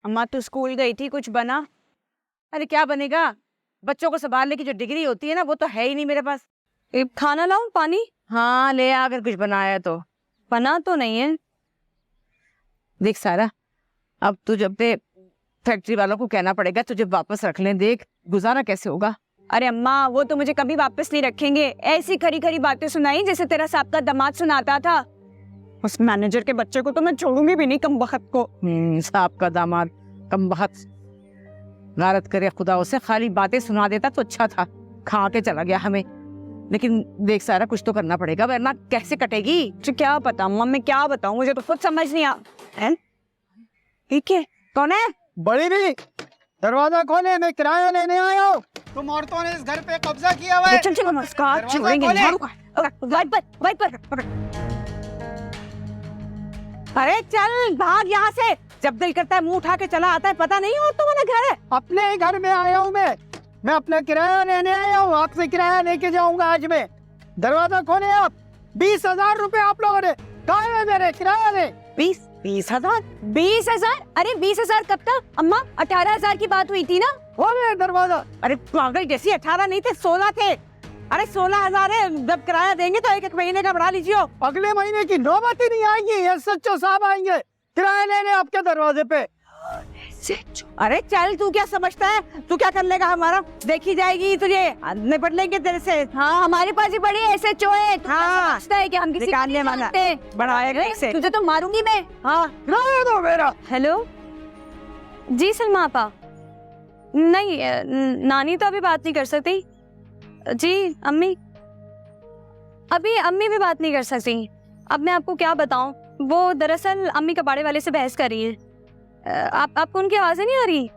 अम्मा तू स्कूल गई थी, कुछ बना? अरे क्या बनेगा, बच्चों को संभालने की जो डिग्री होती है ना वो तो है ही नहीं मेरे पास। खाना लाऊं? पानी? हाँ ले आ, अगर कुछ बनाया तो। बना तो नहीं है। देख सारा, अब तुझे अपने फैक्ट्री वालों को कहना पड़ेगा तुझे वापस रख लें। देख गुजारा कैसे होगा। अरे अम्मा वो तो मुझे कभी वापस नहीं रखेंगे। ऐसी खरी खरी बातें सुनाई जैसे तेरा साहब का दामाद सुनाता था। उस मैनेजर के बच्चे को तो मैं छोड़ूंगी भी नहीं, कमबख्त को। साहब का दामाद कमबख्त, गारत करे खुदा उसे, खाली बातें सुना देता तो अच्छा था, खा के चला गया हमें। लेकिन देख सारा, कुछ तो करना पड़ेगा वरना कैसे कटेगी। तो क्या पता अम्मा, मैं क्या बताऊं, मुझे तो खुद समझ नहीं आ। ठीक है, कौन है? बड़ी भी दरवाजा खोले, मैं किराया लेने आया हूँ। तुम औरतों ने इस घर पे कब्जा किया हुआ है। चल चल नमस्कार, छोड़ेंगे नहीं। वाइट पर। अरे चल भाग यहाँ से, जब दिल करता है मुंह उठा के चला आता है। पता नहीं और तुम्हारा घर है? अपने ही घर में आया हूँ मैं अपना किराया लेने आया हूँ, आपसे किराया लेके जाऊंगा आज मैं। दरवाजा खोले आप। 20,000 रुपए आप लोगों ने कहा है मेरे किराया ले। 20,000? 20,000? अरे 20,000 कब तक अम्मा? 18,000 की बात हुई थी ना। खोले दरवाजा। अरे पागल जैसी, 18 नहीं थे 16 थे। अरे 16,000 है, जब किराया देंगे तो एक महीने का बढ़ा लीजिए। अगले महीने की नौबत ही नहीं आएगी, एसएचओ साहब आएंगे किराया लेने आपके दरवाजे पे। अरे चल, तू क्या समझता है, तू क्या कर लेगा हमारा? देखी जाएगी तुझे, निपट लेंगे तेरे से। हाँ हमारे पास ही बड़ी एसएचओ है। हाँ, समझता है कि हम किसी को नहीं जानते। बढ़ाएगा से। तुझे तो मारूंगी मैं। हाँ किराया दो मेरा। हेलो जी सलमा आपा। नहीं नानी तो अभी बात नहीं कर सकती जी। अम्मी अभी अम्मी भी बात नहीं कर सकती। अब मैं आपको क्या बताऊं, वो दरअसल अम्मी कबाड़े वाले से बहस कर रही है। आपको उनकी आवाजें नहीं आ रही?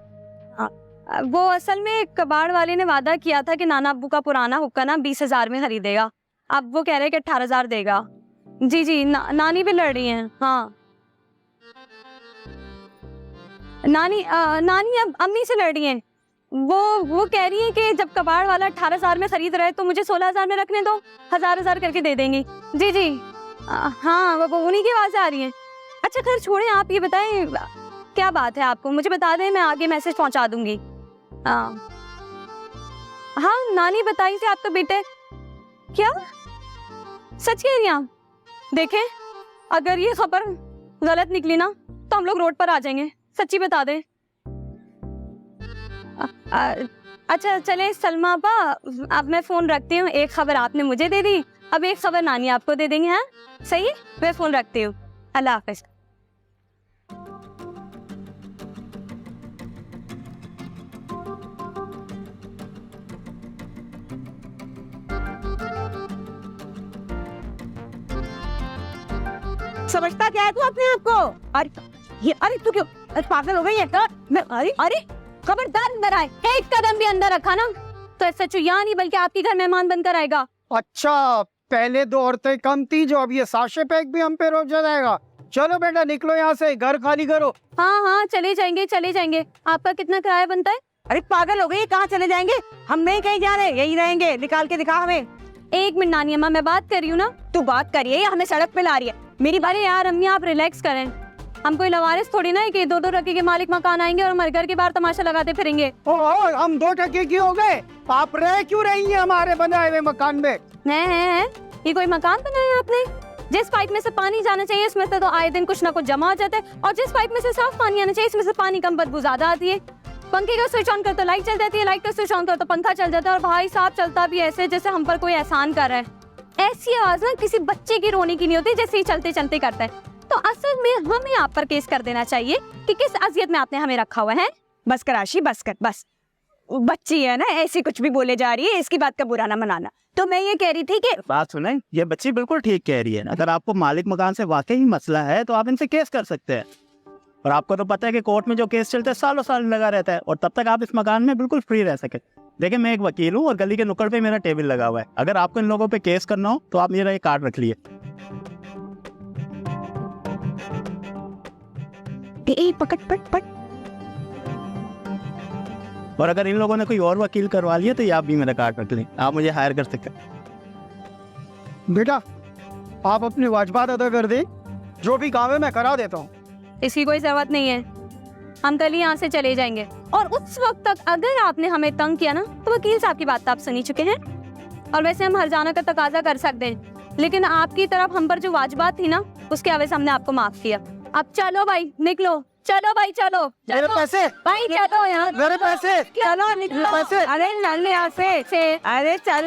वो असल में कबाड़ वाले ने वादा किया था कि नाना अब्बू का पुराना हुक्का ना 20,000 में खरीदेगा। अब वो कह रहे हैं कि 18,000 देगा। जी नानी भी लड़ रही हैं। हाँ नानी अब अम्मी से लड़ रही हैं। वो कह रही है कि जब कबाड़ वाला 18,000 में खरीद रहा है तो मुझे 16,000 में रखने दो, 1,000 करके दे देंगी। जी हाँ वो उन्हीं की आवाज़ आ रही है। अच्छा खैर छोड़ें, आप ये बताएं क्या बात है आपको, मुझे बता दें, मैं आगे मैसेज पहुंचा दूंगी। हाँ नानी बताई थी आपका बेटे। क्या सच कह रही हैं आप? देखें अगर ये खबर गलत निकली ना तो हम लोग रोड पर आ जाएंगे। सच्ची बता दें। अच्छा चले सलमा आपा, अब मैं फोन रखती हूँ। एक खबर आपने मुझे दे दी, अब एक खबर नानी आपको दे देंगे। हाँ सही है, मैं फोन रखती हूँ। अल्लाह हाफिज। समझता क्या है तू अपने आप को? अरे तू क्यों पागल हो गई है? अरे खबरदार अंदर आए, एक कदम भी अंदर रखा ना तो एसएचओ यहाँ नहीं बल्कि आपके घर मेहमान बनकर आएगा। अच्छा पहले 2 औरतें कम थी, जो अब ये साशे पैक भी हम पे रोक जाएगा। चलो बेटा निकलो यहाँ से, घर खाली करो। हाँ चले जाएंगे। आपका कितना किराया बनता है? अरे पागल हो गई, कहाँ चले जाएंगे? हम नहीं कहीं जा रहे, यही रहेंगे। निकाल के दिखा हमें। एक मिनट नानी अम्मा, मैं बात कर रही हूँ ना। तू बात करिए या हमें सड़क पे ला रही है? मेरी बारी यार अम्मी, आप रिलैक्स करें। हम कोई लवारिस थोड़ी ना है कि 2-2 टके के मालिक मकान आएंगे और हमारे घर के बाहर तमाशा लगाते फिरेंगे। हम 2 टके की हो गए, आप रह क्यों रही हैं हमारे बनाए हुए मकान में? है ये कोई मकान बनाया आपने? जिस पाइप में से पानी जाना चाहिए इसमें से तो आए दिन कुछ ना कुछ जमा हो जाता है, और जिस पाइप में से साफ पानी आना चाहिए इसमें से पानी कम बदबू ज्यादा आती है। पंखे का स्विच ऑन कर तो लाइट चल जाती है, लाइट का स्विच ऑन कर तो पंखा चल जाता है, और भाई साहब चलता भी ऐसे जैसे हम पर कोई एहसान कर रहा है। ऐसी आवाज ना किसी बच्चे की रोने की नहीं होती जैसे ही चलते चलते करता है। तो असल में हमें आप पर केस कर देना चाहिए कि किस अजियत में आपने हमें रखा हुआ है। बस कर आशी, बस कर, बस। बच्ची है ना, ऐसी कुछ भी बोले जा रही है, इसकी बात का बुरा ना मनाना। तो मैं ये कह रही थी कि बात सुने, ये बच्ची बिल्कुल ठीक कह रही है। अगर आपको मालिक मकान से वाकई ही मसला है तो आप इनसे केस कर सकते हैं। और आपको तो पता है कि कोर्ट में जो केस चलते हैं सालों साल लगा रहता है, और तब तक आप इस मकान में बिल्कुल फ्री रह सके। देखिए मैं एक वकील हूँ और गली के नुक्कड़ पे मेरा टेबल लगा हुआ है। अगर आपको इन लोगों पे केस करना हो तो आप मेरा ये कार्ड रख लिए। पकड़। और अगर इन लोगों ने कोई और वकील करवा लिया तो ये आप भी मेरा कार्ड रख लें, आप मुझे हायर कर सकते हैं। बेटा आप अपनी वाजबात अदा कर दें, जो भी काम है मैं करा देता हूँ। इसकी कोई जरूरत नहीं है। हम कल ही यहाँ से चले जाएंगे। और उस वक्त तक अगर आपने हमें तंग किया ना तो वकील साहब की बात तो आप सुनी चुके हैं। और वैसे हम हर्जाना का तकाजा कर सकते हैं, लेकिन आपकी तरफ हम पर जो वाजिबात थी ना उसके वजह से हमने आपको माफ किया। अब चलो भाई निकलो, चलो भाई चलो, मेरे पैसे, भाई चलो यार, मेरे पैसे, चलो निकलो। पैसे। अरे चल यहाँ से, अरे चल।